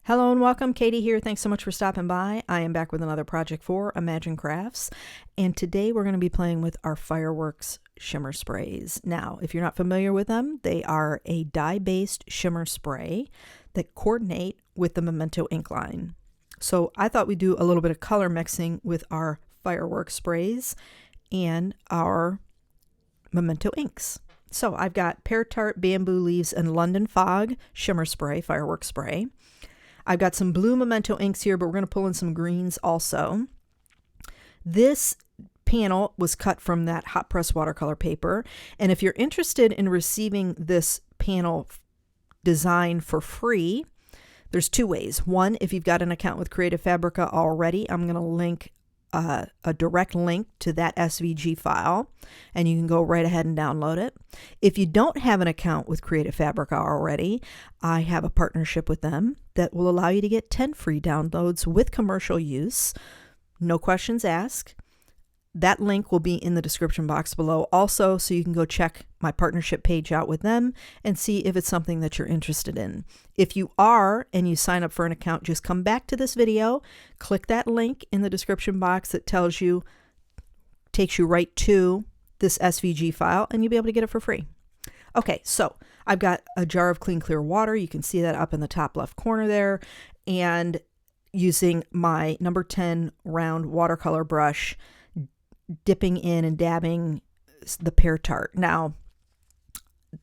Hello and welcome, Katy here. Thanks so much for stopping by. I am back with another project for Imagine Crafts, and today we're going to be playing with our Fireworks shimmer sprays. Now, if you're not familiar with them, they are a dye-based shimmer spray that coordinate with the Memento Ink line. So I thought we'd do a little bit of color mixing with our Fireworks sprays and our Memento Inks. So I've got Pear Tart, Bamboo Leaves, and London Fog shimmer spray, Fireworks spray. I've got some blue Memento inks here, but we're going to pull in some greens also. This panel was cut from that hot press watercolor paper. And if you're interested in receiving this panel design for free, there's two ways. One, if you've got an account with Creative Fabrica already, I'm going to link a direct link to that SVG file, and you can go right ahead and download it. If you don't have an account with Creative Fabrica already, I have a partnership with them that will allow you to get 10 free downloads with commercial use. No questions asked. That link will be in the description box below also, so you can go check my partnership page out with them and see if it's something that you're interested in. If you are and you sign up for an account, just come back to this video, click that link in the description box that takes you right to this SVG file, and you'll be able to get it for free. Okay, so I've got a jar of clean, clear water. You can see that up in the top left corner there, and using my number 10 round watercolor brush, dipping in and dabbing the Pear Tart. Now,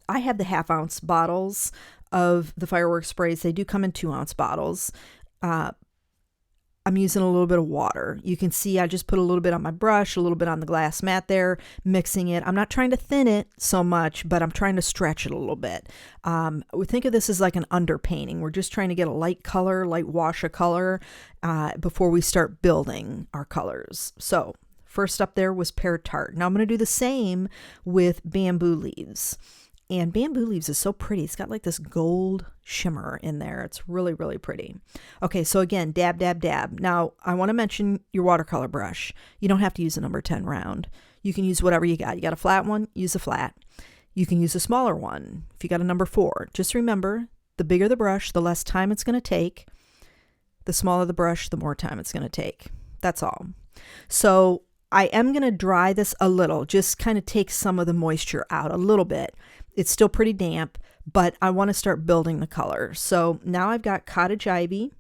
I have the 1/2 ounce bottles of the Fireworks sprays. They do come in 2-ounce bottles. I'm using a little bit of water. You can see I just put a little bit on my brush, a little bit on the glass mat there, mixing it. I'm not trying to thin it so much, but I'm trying to stretch it a little bit. We think of this as like an underpainting. We're just trying to get a light color, light wash of color before we start building our colors. So first up there was Pear Tart. Now I'm going to do the same with Bamboo Leaves. And Bamboo Leaves is so pretty. It's got like this gold shimmer in there. It's really, really pretty. Okay, so again, dab, dab, dab. Now, I want to mention your watercolor brush. You don't have to use a number 10 round. You can use whatever you got. You got a flat one, use a flat. You can use a smaller one if you got a number 4. Just remember, the bigger the brush, the less time it's going to take. The smaller the brush, the more time it's going to take. That's all. So I am going to dry this a little, just kind of take some of the moisture out a little bit. It's still pretty damp, but I want to start building the color. So now I've got Cottage Ivy,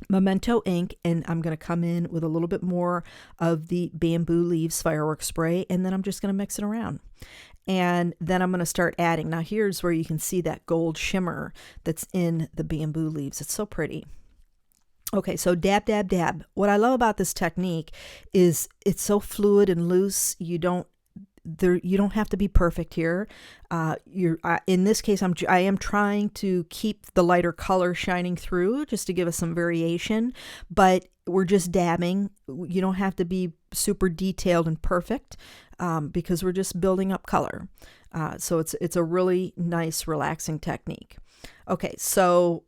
Memento Ink, and I'm going to come in with a little bit more of the Bamboo Leaves Fireworks spray, and then I'm just going to mix it around. And then I'm going to start adding. Now here's where you can see that gold shimmer that's in the Bamboo Leaves. It's so pretty. Okay, so dab, dab, dab. What I love about this technique is it's so fluid and loose. You don't have to be perfect here. In this case, I am trying to keep the lighter color shining through just to give us some variation, but we're just dabbing. You don't have to be super detailed and perfect because we're just building up color. So it's a really nice, relaxing technique. Okay, so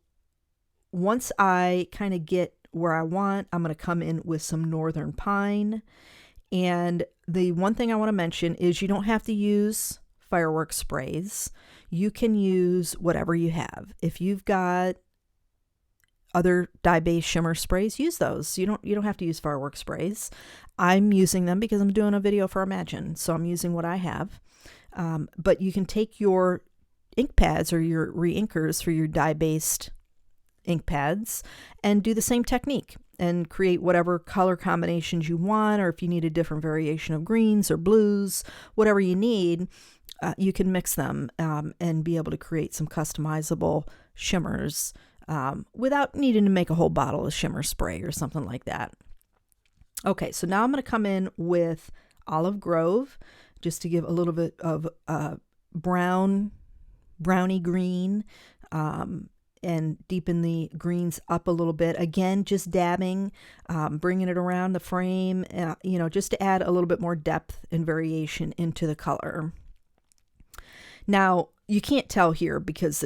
once I kind of get where I want, I'm going to come in with some Northern Pine. And the one thing I want to mention is you don't have to use Fireworks sprays. You can use whatever you have. If you've got other dye-based shimmer sprays, use those. You don't have to use Fireworks sprays. I'm using them because I'm doing a video for Imagine, so I'm using what I have. But you can take your ink pads or your re-inkers for your dye-based ink pads and do the same technique and create whatever color combinations you want, or if you need a different variation of greens or blues, whatever you need, you can mix them and be able to create some customizable shimmers without needing to make a whole bottle of shimmer spray or something like that. Okay, so now I'm going to come in with Olive Grove just to give a little bit of browny green, and deepen the greens up a little bit. Again, just dabbing, bringing it around the frame, just to add a little bit more depth and variation into the color. Now, you can't tell here because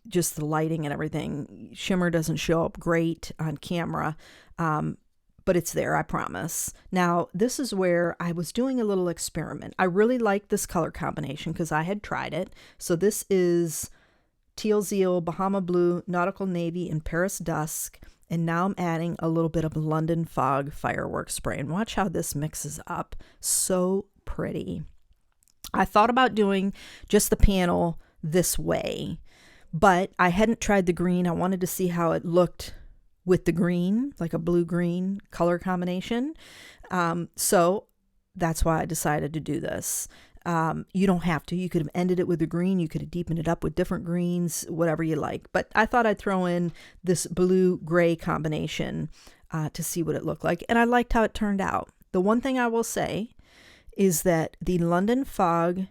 just the lighting and everything, shimmer doesn't show up great on camera, but it's there, I promise. Now, this is where I was doing a little experiment. I really like this color combination because I had tried it. So this is Teal Zeal, Bahama Blue, Nautical Navy, and Paris Dusk. And now I'm adding a little bit of London Fog fireworks spray. And watch how this mixes up. So pretty. I thought about doing just the panel this way, but I hadn't tried the green. I wanted to see how it looked with the green, like a blue-green color combination. So that's why I decided to do this. You don't have to. You could have ended it with the green. You could have deepened it up with different greens, whatever you like. But I thought I'd throw in this blue-gray combination to see what it looked like. And I liked how it turned out. The one thing I will say is that the London Fog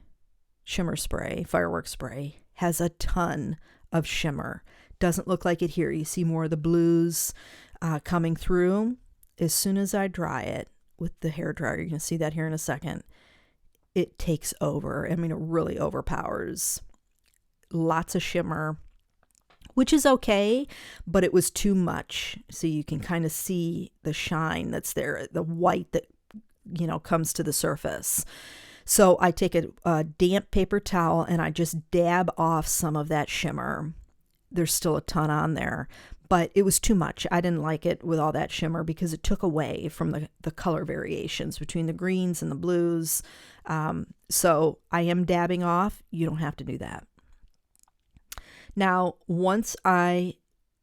shimmer spray, fireworks spray, has a ton of shimmer. Doesn't look like it here. You see more of the blues coming through. As soon as I dry it with the hairdryer, you're going to see that here in a second, it takes over. I mean, it really overpowers. Lots of shimmer, which is okay, but it was too much. So you can kind of see the shine that's there, the white that, you know, comes to the surface. So I take a damp paper towel and I just dab off some of that shimmer. There's still a ton on there, but it was too much. I didn't like it with all that shimmer because it took away from the color variations between the greens and the blues. So I am dabbing off. You don't have to do that. Now, once I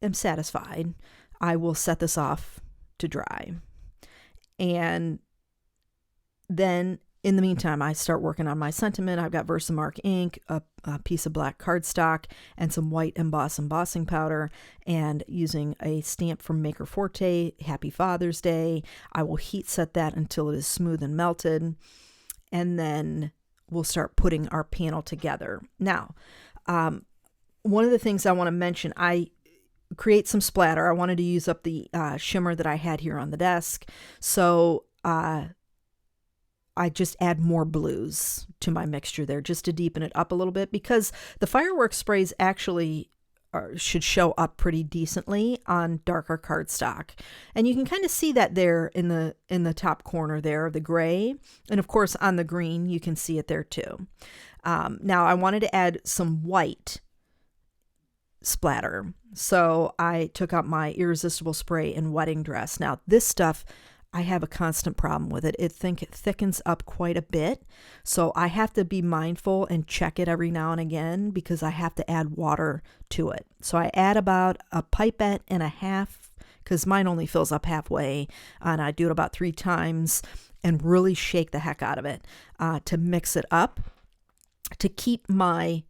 am satisfied, I will set this off to dry. And then in the meantime, I start working on my sentiment. I've got Versamark ink, a piece of black cardstock, and some white embossing powder, and using a stamp from Maker Forte, Happy Father's Day. I will heat set that until it is smooth and melted, and then we'll start putting our panel together. Now, one of the things I want to mention, I create some splatter. I wanted to use up the shimmer that I had here on the desk, so I just add more blues to my mixture there just to deepen it up a little bit, because the fireworks sprays actually should show up pretty decently on darker cardstock. And you can kind of see that there in the top corner there, the gray. And of course on the green, you can see it there too. Now I wanted to add some white splatter. So I took out my irRESISTible spray in Wedding Dress. Now this stuff, I have a constant problem with it. It thickens up quite a bit. So I have to be mindful and check it every now and again because I have to add water to it. So I add about a pipette and a half because mine only fills up halfway. And I do it about 3 times and really shake the heck out of it to mix it up to keep my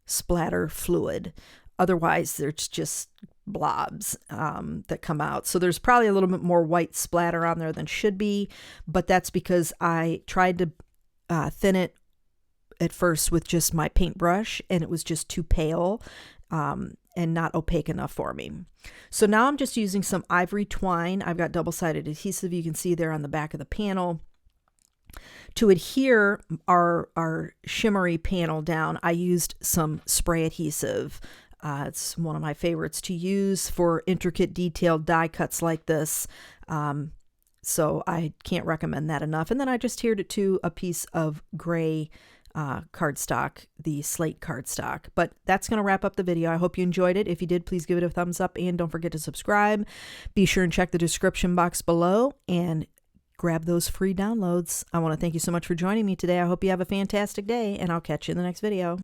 splatter fluid. Otherwise, there's just blobs that come out. So there's probably a little bit more white splatter on there than should be, but that's because I tried to thin it at first with just my paintbrush and it was just too pale and not opaque enough for me. So now I'm just using some ivory twine. I've got double-sided adhesive, you can see there on the back of the panel. To adhere our shimmery panel down, I used some spray adhesive. It's one of my favorites to use for intricate detailed die cuts like this. So I can't recommend that enough. And then I just adhered it to a piece of gray cardstock, the slate cardstock. But that's going to wrap up the video. I hope you enjoyed it. If you did, please give it a thumbs up and don't forget to subscribe. Be sure and check the description box below and grab those free downloads. I want to thank you so much for joining me today. I hope you have a fantastic day and I'll catch you in the next video.